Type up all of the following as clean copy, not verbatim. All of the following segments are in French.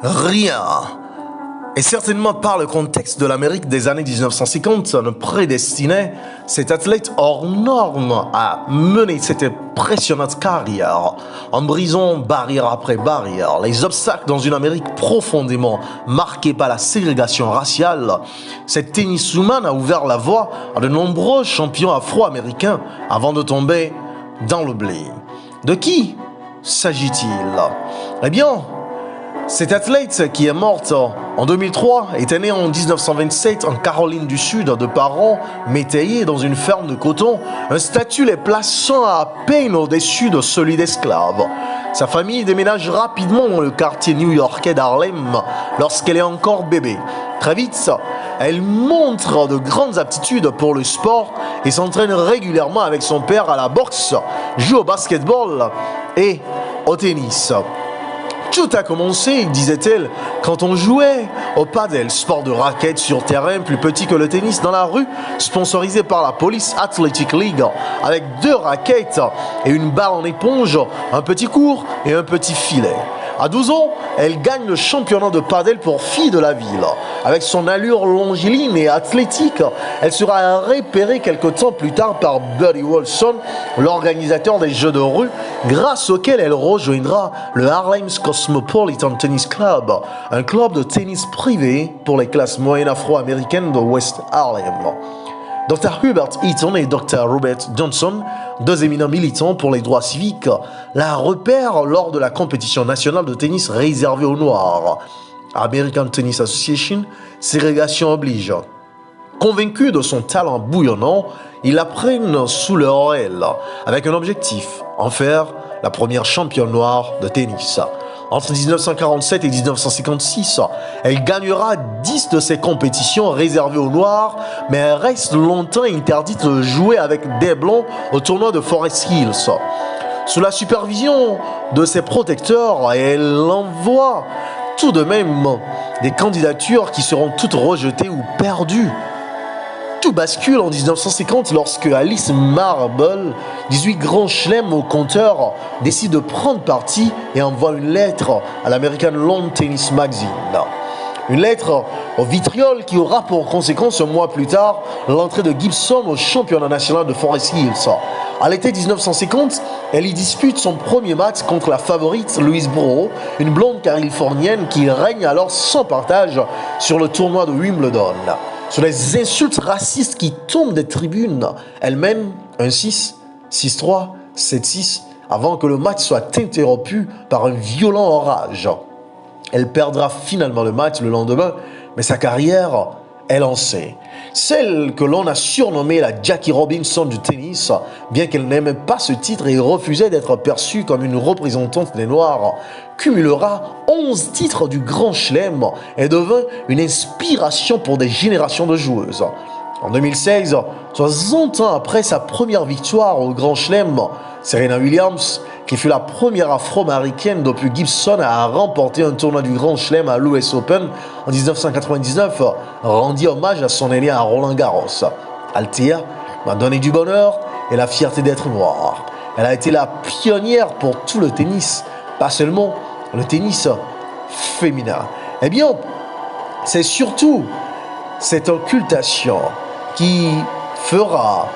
Rien. Et certainement pas le contexte de l'Amérique des années 1950 ne prédestinait cet athlète hors norme à mener cette impressionnante carrière en brisant barrière après barrière les obstacles dans une Amérique profondément marquée par la ségrégation raciale. Cette tenniswoman a ouvert la voie à de nombreux champions afro-américains avant de tomber dans l'oubli. De qui s'agit-il? Eh bien, cette athlète qui est morte en 2003 était née en 1927 en Caroline du Sud de parents métayers dans une ferme de coton, un statut les plaçant à peine au-dessus de celui d'esclaves. Sa famille déménage rapidement dans le quartier new-yorkais d'Harlem lorsqu'elle est encore bébé. Très vite, elle montre de grandes aptitudes pour le sport et s'entraîne régulièrement avec son père à la boxe, joue au basketball et au tennis. Tout a commencé, disait-elle, quand on jouait au padel, sport de raquettes sur terrain plus petit que le tennis dans la rue, sponsorisé par la Police Athletic League, avec 2 raquettes et une balle en éponge, un petit court et un petit filet. À 12 ans, elle gagne le championnat de padel pour filles de la ville. Avec son allure longiligne et athlétique, elle sera repérée quelque temps plus tard par Buddy Wilson, l'organisateur des Jeux de rue, grâce auquel elle rejoindra le Harlem's Cosmopolitan Tennis Club, un club de tennis privé pour les classes moyennes afro-américaines de West Harlem. Dr. Hubert Eaton et Dr. Robert Johnson, 2 éminents militants pour les droits civiques, la repèrent lors de la compétition nationale de tennis réservée aux Noirs. American Tennis Association, ségrégation oblige. Convaincus de son talent bouillonnant, ils la prennent sous leur aile, avec un objectif, en faire la première championne noire de tennis. Entre 1947 et 1956, elle gagnera 10 de ces compétitions réservées aux Noirs, mais elle reste longtemps interdite de jouer avec des Blancs au tournoi de Forest Hills. Sous la supervision de ses protecteurs, elle envoie tout de même des candidatures qui seront toutes rejetées ou perdues. Tout bascule en 1950 lorsque Alice Marble, 18 grands chelems au compteur, décide de prendre parti et envoie une lettre à l'American Lawn Tennis Magazine. Une lettre au vitriol qui aura pour conséquence un mois plus tard l'entrée de Gibson au championnat national de Forest Hills. À l'été 1950, elle y dispute son premier match contre la favorite Louise Breaux, une blonde californienne qui règne alors sans partage sur le tournoi de Wimbledon. Sur les insultes racistes qui tombent des tribunes, elle mène 1-6, 6-3, 7-6 avant que le match soit interrompu par un violent orage. Elle perdra finalement le match le lendemain, mais sa carrière est lancée. Celle que l'on a surnommée la Jackie Robinson du tennis, bien qu'elle n'aimait pas ce titre et refusait d'être perçue comme une représentante des Noirs, cumulera 11 titres du Grand Chelem et devint une inspiration pour des générations de joueuses. En 2016, 60 ans après sa première victoire au Grand Chelem, Serena Williams, qui fut la première afro-américaine depuis Gibson à remporter un tournoi du Grand Chelem à l'US Open en 1999, rendit hommage à son aîné à Roland Garros. Althea m'a donné du bonheur et la fierté d'être noire. Elle a été la pionnière pour tout le tennis, pas seulement le tennis féminin. Eh bien, c'est surtout cette occultation qui fera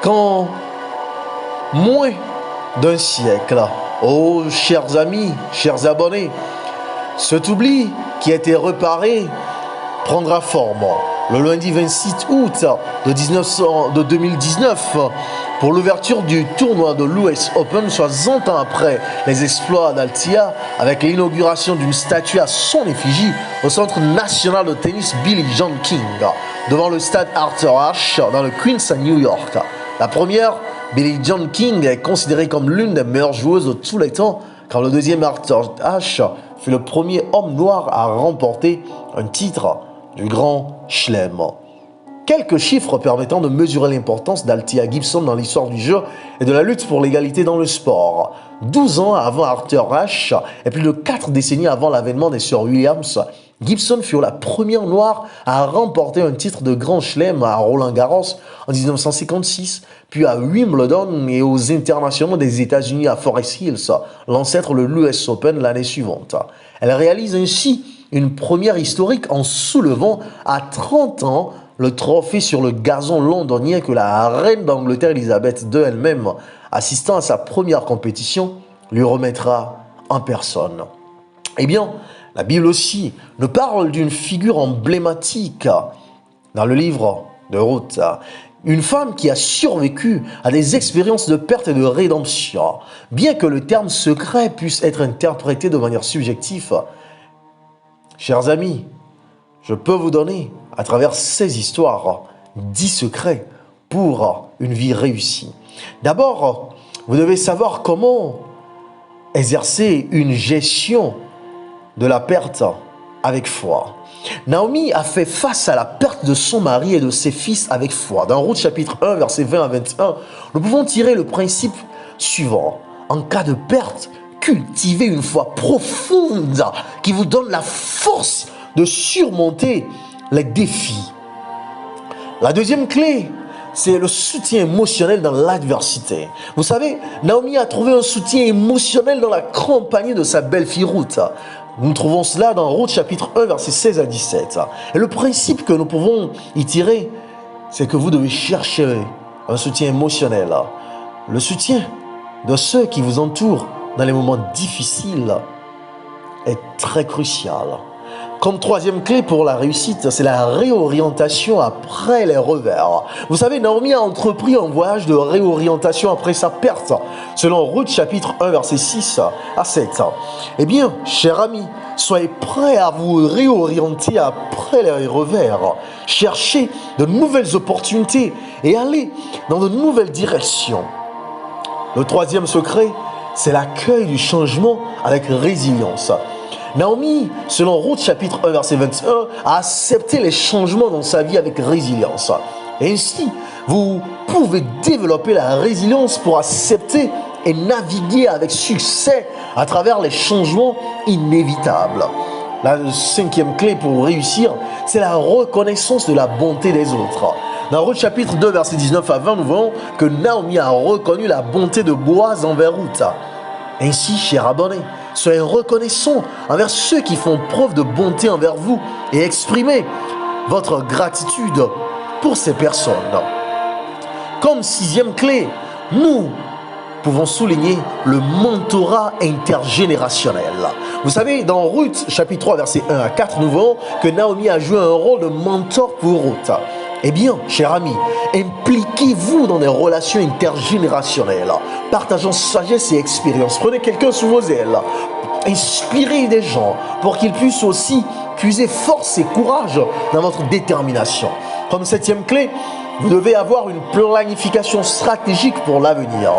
qu'en moins d'un siècle, oh chers amis, chers abonnés, cet oubli qui a été réparé prendra forme le lundi 26 août de 2019 pour l'ouverture du tournoi de l'US Open, 60 ans après les exploits d'Althea, avec l'inauguration d'une statue à son effigie au Centre national de tennis Billie Jean King, devant le stade Arthur Ashe dans le Queens à New York. La première, Billie Jean King, est considérée comme l'une des meilleures joueuses de tous les temps, quand le deuxième Arthur Ashe fut le premier homme noir à remporter un titre du Grand Chelem. Quelques chiffres permettant de mesurer l'importance d'Althea Gibson dans l'histoire du jeu et de la lutte pour l'égalité dans le sport. 12 ans avant Arthur Ashe et plus de 4 décennies avant l'avènement des sœurs Williams, Gibson fut la première noire à remporter un titre de Grand Chelem à Roland-Garros en 1956, puis à Wimbledon et aux internationaux des États-Unis à Forest Hills, l'ancêtre de l'US Open l'année suivante. Elle réalise ainsi une première historique en soulevant à 30 ans le trophée sur le gazon londonien que la reine d'Angleterre Elisabeth II elle-même, assistant à sa première compétition, lui remettra en personne. Eh bien, la Bible aussi nous parle d'une figure emblématique dans le livre de Ruth. Une femme qui a survécu à des expériences de perte et de rédemption. Bien que le terme secret puisse être interprété de manière subjective, chers amis, je peux vous donner, à travers ces histoires, 10 secrets pour une vie réussie. D'abord, vous devez savoir comment exercer une gestion de la perte avec foi. Naomi a fait face à la perte de son mari et de ses fils avec foi. Dans Ruth chapitre 1, versets 20 à 21, nous pouvons tirer le principe suivant. En cas de perte, cultivez une foi profonde qui vous donne la force de surmonter les défis. La deuxième clé, c'est le soutien émotionnel dans l'adversité. Vous savez, Naomi a trouvé un soutien émotionnel dans la compagnie de sa belle-fille Ruth. Nous trouvons cela dans Ruth chapitre 1, versets 16 à 17. Et le principe que nous pouvons y tirer, c'est que vous devez chercher un soutien émotionnel. Le soutien de ceux qui vous entourent dans les moments difficiles est très crucial. Comme troisième clé pour la réussite, c'est la réorientation après les revers. Vous savez, Naomi a entrepris un voyage de réorientation après sa perte, selon Ruth chapitre 1, verset 6 à 7. Eh bien, chers amis, soyez prêts à vous réorienter après les revers. Cherchez de nouvelles opportunités et allez dans de nouvelles directions. Le troisième secret, c'est l'accueil du changement avec résilience. Naomi, selon Ruth chapitre 1, verset 21, a accepté les changements dans sa vie avec résilience. Et ainsi, vous pouvez développer la résilience pour accepter et naviguer avec succès à travers les changements inévitables. La cinquième clé pour réussir, c'est la reconnaissance de la bonté des autres. Dans Ruth chapitre 2, verset 19 à 20, nous voyons que Naomi a reconnu la bonté de Boaz envers Ruth. Ainsi, chers abonnés, soyez reconnaissants envers ceux qui font preuve de bonté envers vous et exprimez votre gratitude pour ces personnes. Comme sixième clé, nous pouvons souligner le mentorat intergénérationnel. Vous savez, dans Ruth, chapitre 3, versets 1 à 4, nous voyons que Naomi a joué un rôle de mentor pour Ruth. Eh bien, chers amis, impliquez-vous dans des relations intergénérationnelles, partageant sagesse et expérience. Prenez quelqu'un sous vos ailes. Inspirez des gens pour qu'ils puissent aussi puiser force et courage dans votre détermination. Comme septième clé, vous devez avoir une planification stratégique pour l'avenir.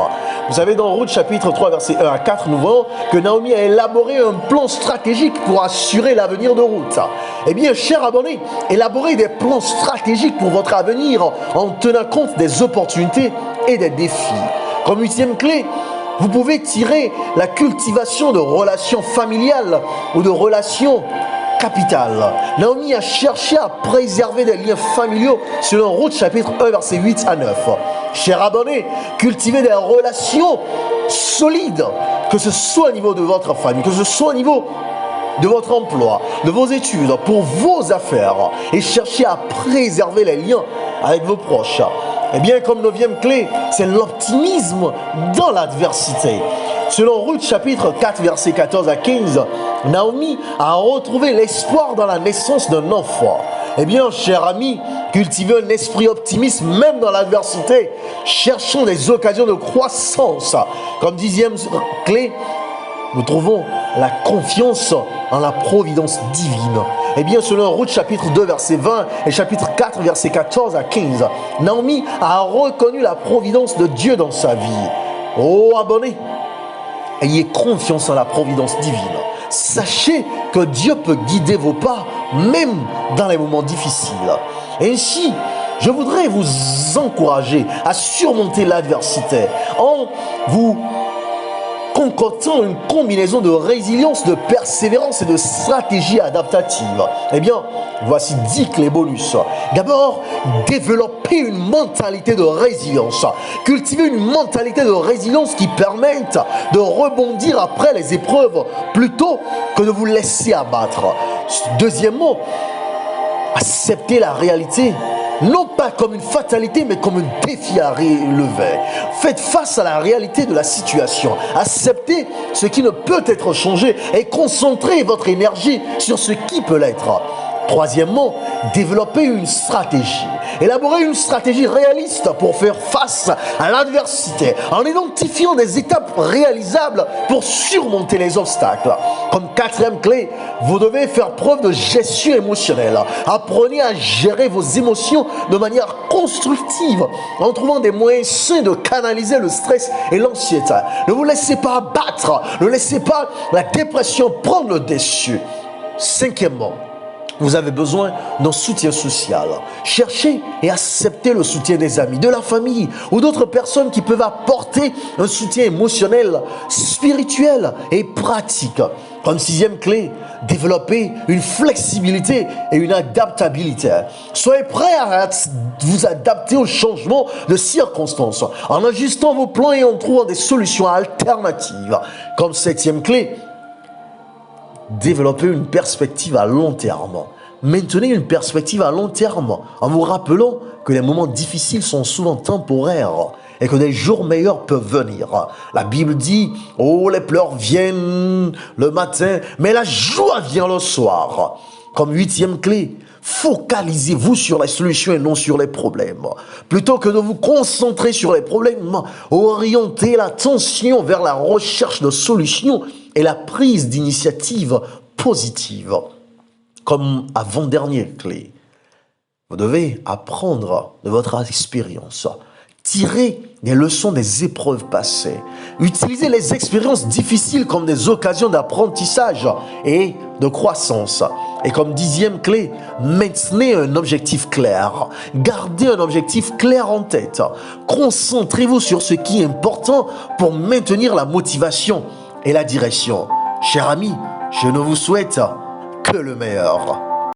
Vous savez, dans Ruth chapitre 3, versets 1 à 4, nous voyons que Naomi a élaboré un plan stratégique pour assurer l'avenir de Ruth. Eh bien, chers abonnés, élaborez des plans stratégiques pour votre avenir en tenant compte des opportunités et des défis. Comme huitième clé, vous pouvez tirer la cultivation de relations familiales ou de relations capitales. Naomi a cherché à préserver des liens familiaux selon Ruth chapitre 1, versets 8 à 9. Chers abonnés, cultivez des relations solides, que ce soit au niveau de votre famille, que ce soit au niveau de votre emploi, de vos études, pour vos affaires, et cherchez à préserver les liens avec vos proches. Eh bien, comme neuvième clé, c'est l'optimisme dans l'adversité. Selon Ruth chapitre 4, versets 14 à 15, Naomi a retrouvé l'espoir dans la naissance d'un enfant. Eh bien, chers amis, cultivez un esprit optimiste même dans l'adversité. Cherchons des occasions de croissance. Comme dixième clé, nous trouvons la confiance en la providence divine. Eh bien, selon Ruth chapitre 2, verset 20 et chapitre 4, verset 14 à 15, Naomi a reconnu la providence de Dieu dans sa vie. Oh, abonnés, ayez confiance en la providence divine. Sachez que Dieu peut guider vos pas, même dans les moments difficiles. Ainsi, je voudrais vous encourager à surmonter l'adversité en vous concoctant une combinaison de résilience, de persévérance et de stratégie adaptative. Eh bien, voici 10 clés bonus. D'abord, développer une mentalité de résilience. Cultiver une mentalité de résilience qui permette de rebondir après les épreuves plutôt que de vous laisser abattre. Deuxièmement, accepter la réalité. Non pas comme une fatalité, mais comme un défi à relever. Faites face à la réalité de la situation. Acceptez ce qui ne peut être changé et concentrez votre énergie sur ce qui peut l'être. Troisièmement, développer une stratégie. Élaborer une stratégie réaliste pour faire face à l'adversité en identifiant des étapes réalisables pour surmonter les obstacles. Comme quatrième clé, vous devez faire preuve de gestion émotionnelle. Apprenez à gérer vos émotions de manière constructive en trouvant des moyens sains de canaliser le stress et l'anxiété. Ne vous laissez pas abattre, ne laissez pas la dépression prendre le dessus. Cinquièmement, vous avez besoin d'un soutien social. Cherchez et acceptez le soutien des amis, de la famille ou d'autres personnes qui peuvent apporter un soutien émotionnel, spirituel et pratique. Comme sixième clé, développez une flexibilité et une adaptabilité. Soyez prêts à vous adapter aux changements de circonstances en ajustant vos plans et en trouvant des solutions alternatives. Comme septième clé, développer une perspective à long terme. Maintenez une perspective à long terme en vous rappelant que les moments difficiles sont souvent temporaires et que des jours meilleurs peuvent venir. La Bible dit, oh, les pleurs viennent le matin, mais la joie vient le soir. Comme huitième clé, focalisez-vous sur les solutions et non sur les problèmes. Plutôt que de vous concentrer sur les problèmes, orientez l'attention vers la recherche de solutions et la prise d'initiatives positives. Comme avant-dernière clé, vous devez apprendre de votre expérience. Tirez des leçons des épreuves passées. Utilisez les expériences difficiles comme des occasions d'apprentissage et de croissance. Et comme dixième clé, maintenez un objectif clair. Gardez un objectif clair en tête. Concentrez-vous sur ce qui est important pour maintenir la motivation et la direction. Chers amis, je ne vous souhaite que le meilleur.